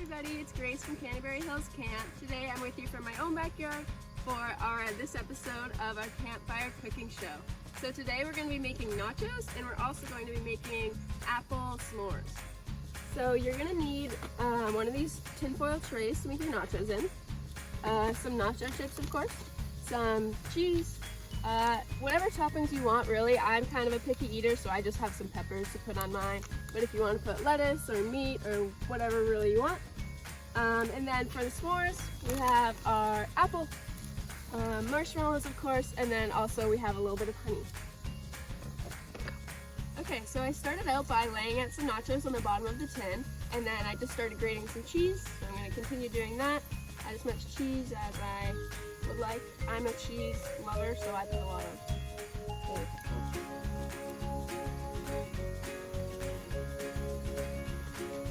everybody, it's Grace from Canterbury Hills Camp. Today I'm with you from my own backyard for this episode of our Campfire Cooking Show. So today we're going to be making nachos, and we're also going to be making apple s'mores. So you're going to need one of these tinfoil trays to make your nachos in, some nacho chips of course, some cheese, whatever toppings you want really. I'm kind of a picky eater, so I just have some peppers to put on mine, but if you want to put lettuce or meat or whatever really you want. And then for the s'mores, we have our apple, marshmallows of course, and then also we have a little bit of honey. Okay, so I started out by laying out some nachos on the bottom of the tin, and then I just started grating some cheese, so I'm going to continue doing that. Add as much cheese as I would like. I'm a cheese lover, so I put a lot on.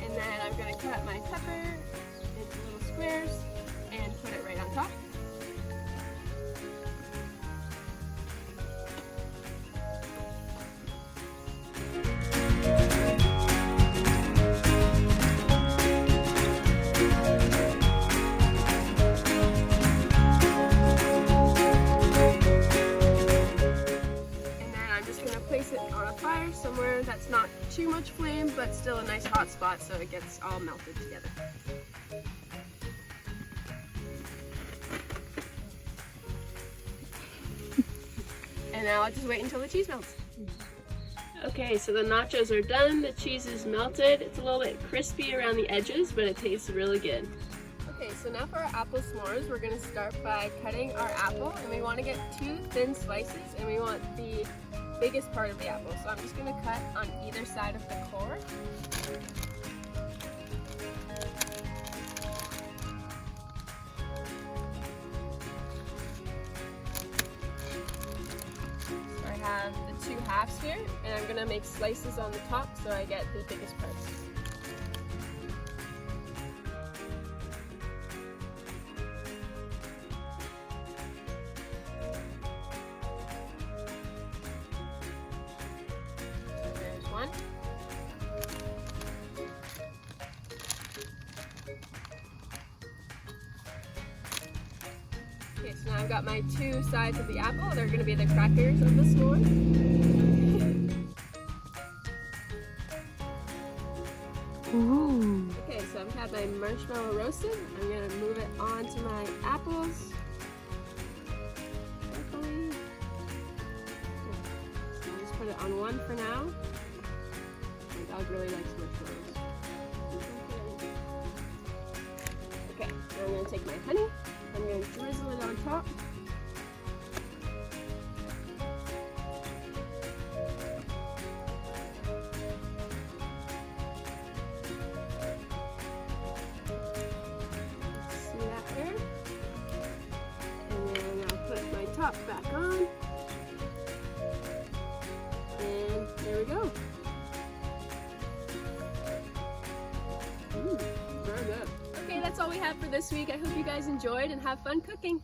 And then I'm going to cut my pepper into little squares and put it right on top. Place it on a fire somewhere that's not too much flame, but still a nice hot spot so it gets all melted together. And now I'll just wait until the cheese melts. Okay, so the nachos are done, the cheese is melted. It's a little bit crispy around the edges, but it tastes really good. Okay, so now for our apple s'mores, we're going to start by cutting our apple, and we want to get 2 thin slices, and we want the biggest part of the apple. So I'm just going to cut on either side of the core. So I have the 2 halves here, and I'm going to make slices on the top so I get the biggest parts. One. Okay, so now I've got my 2 sides of the apple. They're going to be the crackers of the s'more. Ooh. Okay, so I've had my marshmallow roasted. I'm going to move it onto my apples. Carefully. So I'll just put it on one for now. My dog really likes marshmallows. Okay, now I'm going to take my honey. I'm going to drizzle it on top. See that there? And then I'll put my top back on. And there we go. Very good. Okay, that's all we have for this week. I hope you guys enjoyed and have fun cooking.